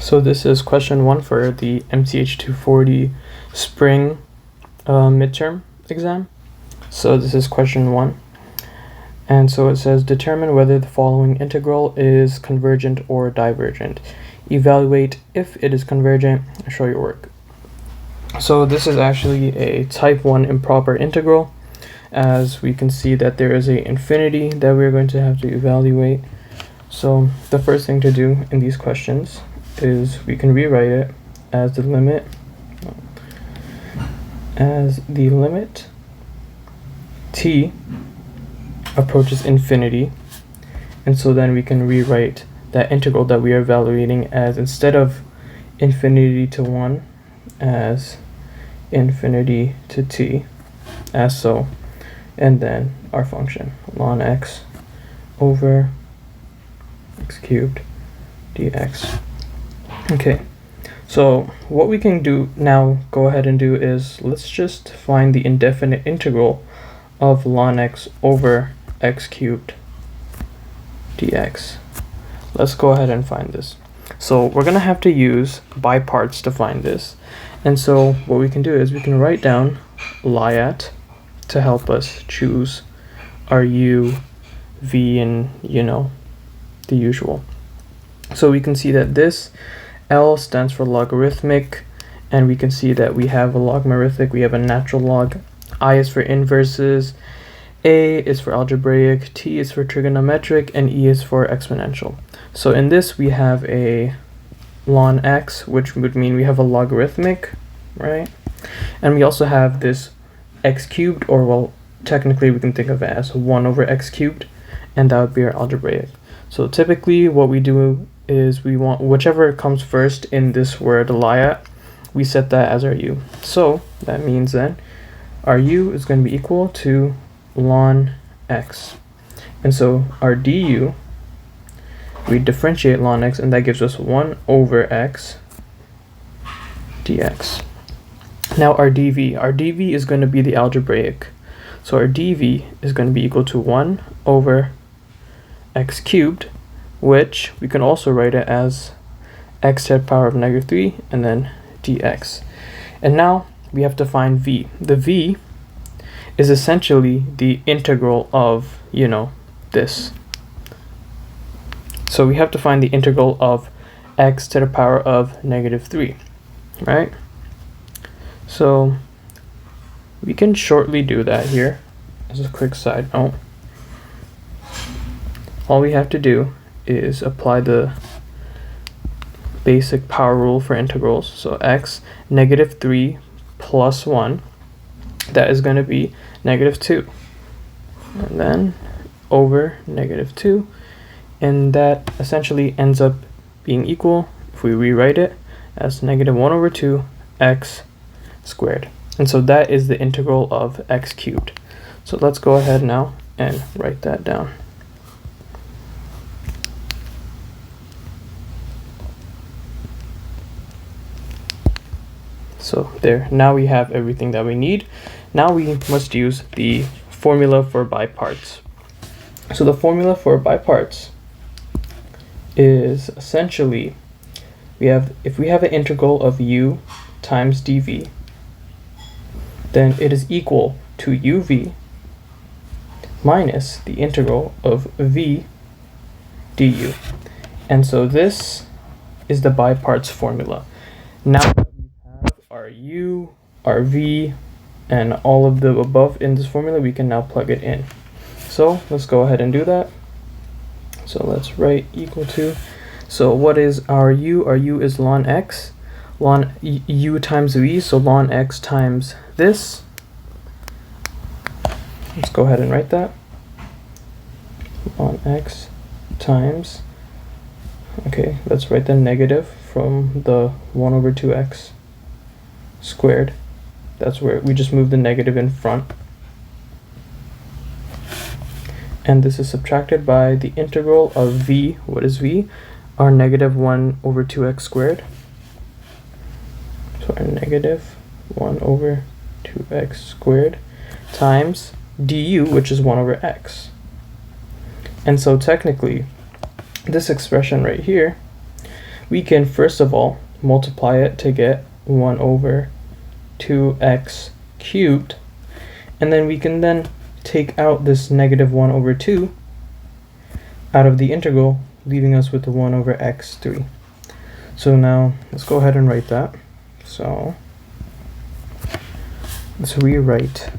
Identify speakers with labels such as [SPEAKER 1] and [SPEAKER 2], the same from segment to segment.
[SPEAKER 1] So this is question 1 for the MTH240 spring midterm exam. So this is question 1. And so it says, determine whether the following integral is convergent or divergent. Evaluate if it is convergent, show your work. So this is actually a type 1 improper integral, as we can see that there is a infinity that we're going to have to evaluate. So the first thing to do in these questions is we can rewrite it as the limit t approaches infinity, and so then we can rewrite that integral that we are evaluating as, instead of infinity to 1, as infinity to t, as so, and then our function ln x over x cubed dx. Okay, so what we can do now, go ahead and do, is let's just find the indefinite integral of ln x over x cubed dx. Let's go ahead and find this. So we're gonna have to use by parts to find this, and so what we can do is we can write down Liat to help us choose our u, v, and the usual. So we can see that this L stands for logarithmic, and we can see that we have a logarithmic, we have a natural log. I is for inverses, A is for algebraic, T is for trigonometric, and E is for exponential. So in this we have a ln x, which would mean we have a logarithmic, right? And we also have this x cubed, or well, technically we can think of it as 1 over x cubed, and that would be our algebraic. So typically what we do is we want whichever comes first in this word Liat, we set that as our u. So that means then our u is going to be equal to ln x, and so our du, we differentiate ln x, and that gives us 1 over x dx. Now our dv is going to be the algebraic, so our dv is going to be equal to 1 over x cubed, which we can also write it as x to the power of -3 and then dx. And now we have to find v. The v is essentially the integral of, this. So we have to find the integral of x to the power of -3, right? So we can shortly do that here as a quick side note. All we have to do is apply the basic power rule for integrals. So x -3 plus 1, that is going to be -2, and then over -2, and that essentially ends up being equal, if we rewrite it, as -1 over 2 x squared. And so that is the integral of x cubed. So let's go ahead now and write that down. So there, now we have everything that we need. Now we must use the formula for by parts. So the formula for by parts is essentially, if we have an integral of u times dv, then it is equal to uv minus the integral of v du. And so this is the by parts formula. Now our u, our v, and all of the above in this formula, we can now plug it in. So let's go ahead and do that. So let's write equal to, so what is our u? Our u is ln x, ln u times v, so ln x times this. Let's go ahead and write that. Ln x times, okay, let's write the negative from the 1 over 2x squared. That's where we just move the negative in front, and this is subtracted by the integral of v. What is v? Our -1 over 2x squared. So our -1 over 2x squared times du, which is 1 over x. And so technically this expression right here, we can first of all multiply it to get 1 over 2x cubed, and then we can then take out this negative 1 over 2 out of the integral, leaving us with the 1 over x3. So now let's go ahead and write that. So let's rewrite.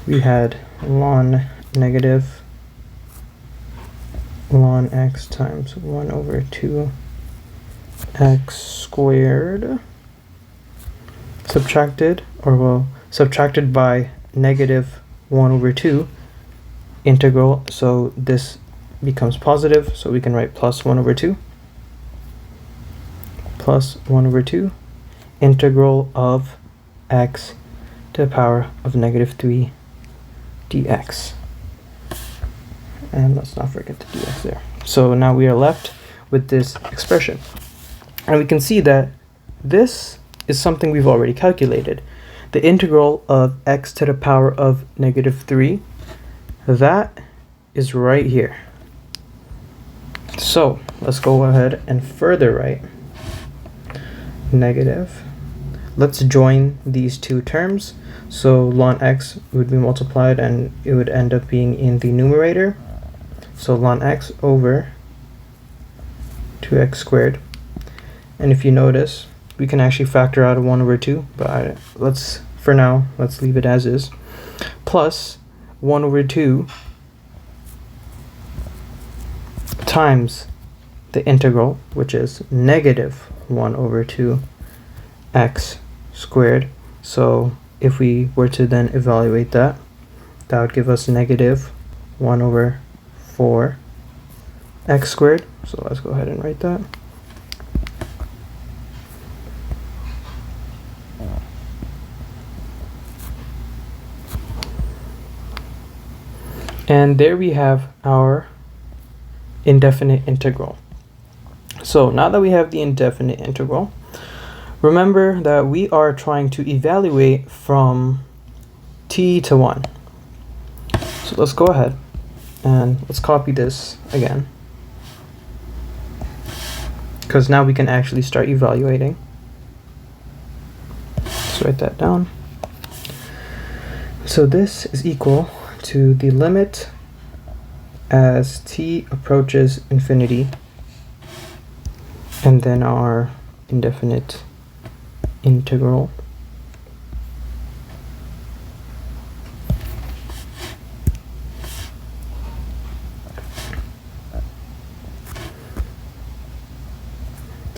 [SPEAKER 1] We had ln negative ln x times 1 over 2x squared subtracted by negative 1 over 2 integral, so this becomes positive, so we can write plus 1 over 2 integral of x to the power of negative 3 dx. And let's not forget the dx there. So now we are left with this expression. And we can see that this is something we've already calculated. The integral of x to the power of negative 3, that is right here. So let's go ahead and further write negative. Let's join these two terms. So ln x would be multiplied and it would end up being in the numerator. So ln x over 2x squared. And if you notice, we can actually factor out a 1 over 2, but for now, let's leave it as is. Plus 1 over 2 times the integral, which is negative 1 over 2x squared. So if we were to then evaluate that, that would give us negative 1 over 4x squared. So let's go ahead and write that. And there we have our indefinite integral. So now that we have the indefinite integral, remember that we are trying to evaluate from t to 1. So let's go ahead and let's copy this again, because now we can actually start evaluating. Let's write that down. So this is equal to the limit as t approaches infinity, and then our indefinite integral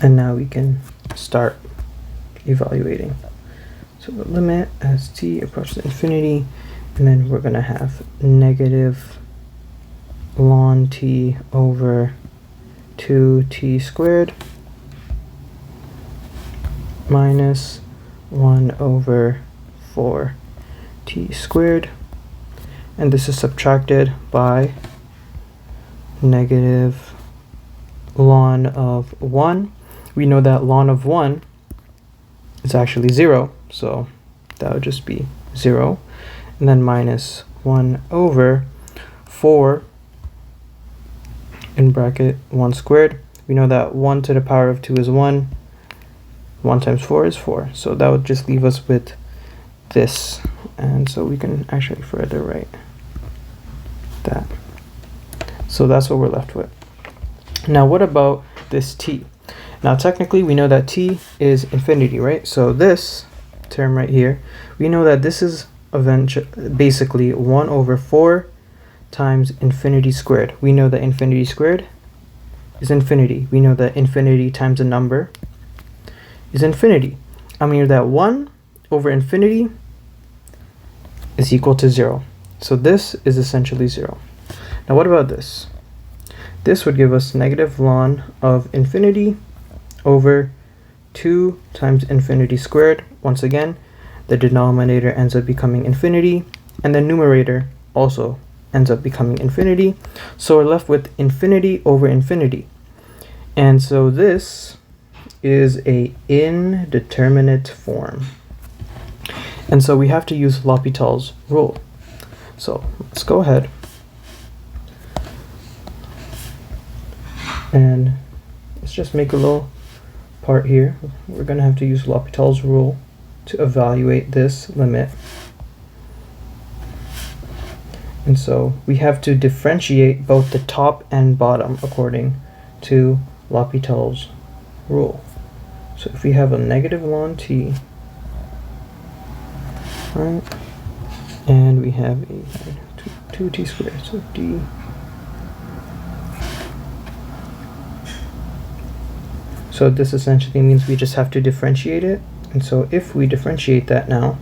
[SPEAKER 1] and now we can start evaluating. So the limit as t approaches infinity, and then we're going to have negative ln t over 2t squared minus 1 over 4t squared, and this is subtracted by negative ln of 1. We know that ln of 1 is actually 0, so that would just be 0. And then minus 1 over 4 in bracket 1 squared. We know that 1 to the power of 2 is 1. 1 times 4 is 4. So that would just leave us with this. And so we can actually further write that. So that's what we're left with. Now what about this t? Now technically we know that t is infinity, right? So this term right here, we know that this is basically 1 over 4 times infinity squared. We know that infinity squared is infinity. We know that infinity times a number is infinity. I mean that 1 over infinity is equal to 0. So this is essentially 0. Now what about this? This would give us negative ln of infinity over 2 times infinity squared. Once again, the denominator ends up becoming infinity, and the numerator also ends up becoming infinity. So we're left with infinity over infinity. And so this is a indeterminate form. And so we have to use L'Hopital's rule. So let's go ahead And let's just make a little part here. We're going to have to use L'Hopital's rule to evaluate this limit. And so we have to differentiate both the top and bottom according to L'Hopital's rule. So if we have a negative ln t, right, and we have a 2t squared, so d so this essentially means we just have to differentiate it. And so if we differentiate that now,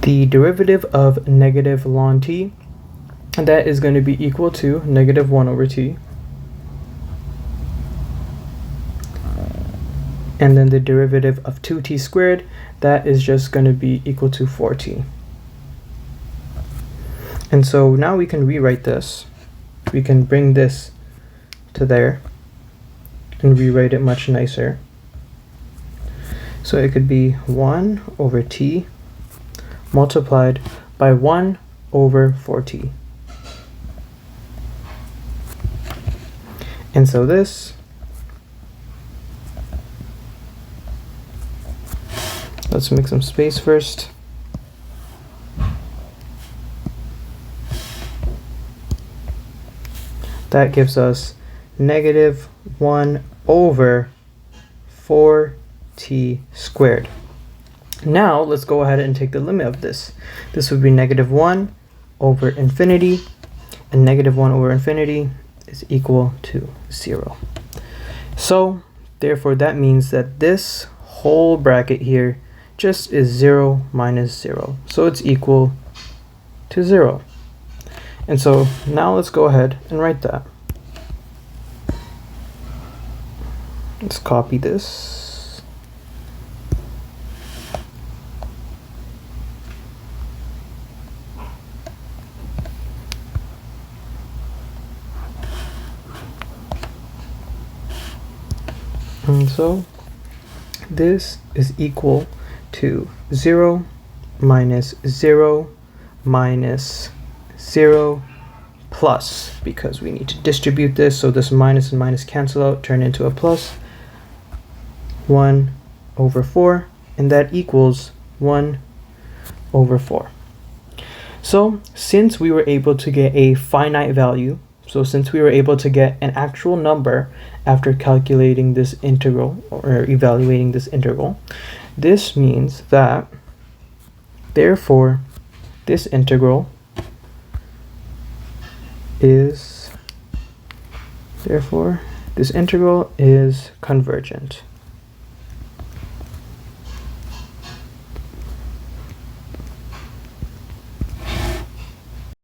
[SPEAKER 1] the derivative of negative ln t, and that is going to be equal to negative 1 over t. And then the derivative of 2t squared, that is just going to be equal to 4t. And so now we can rewrite this. We can bring this to there and rewrite it much nicer. So it could be 1 over t multiplied by 1 over 4t. And so this, let's make some space first. That gives us negative 1 over 4t squared. Now let's go ahead and take the limit of this. This would be negative 1 over infinity, and negative 1 over infinity is equal to 0. So therefore that means that this whole bracket here just is 0 minus 0. So it's equal to 0. And so now let's go ahead and write that. Let's copy this. And so this is equal to 0 minus 0 minus 0 plus, because we need to distribute this, so this minus and minus cancel out, turn into a plus, 1 over 4, and that equals 1 over 4. So since we were able to get a finite value, so since we were able to get an actual number after calculating this integral or evaluating this integral, this means that therefore this integral is convergent.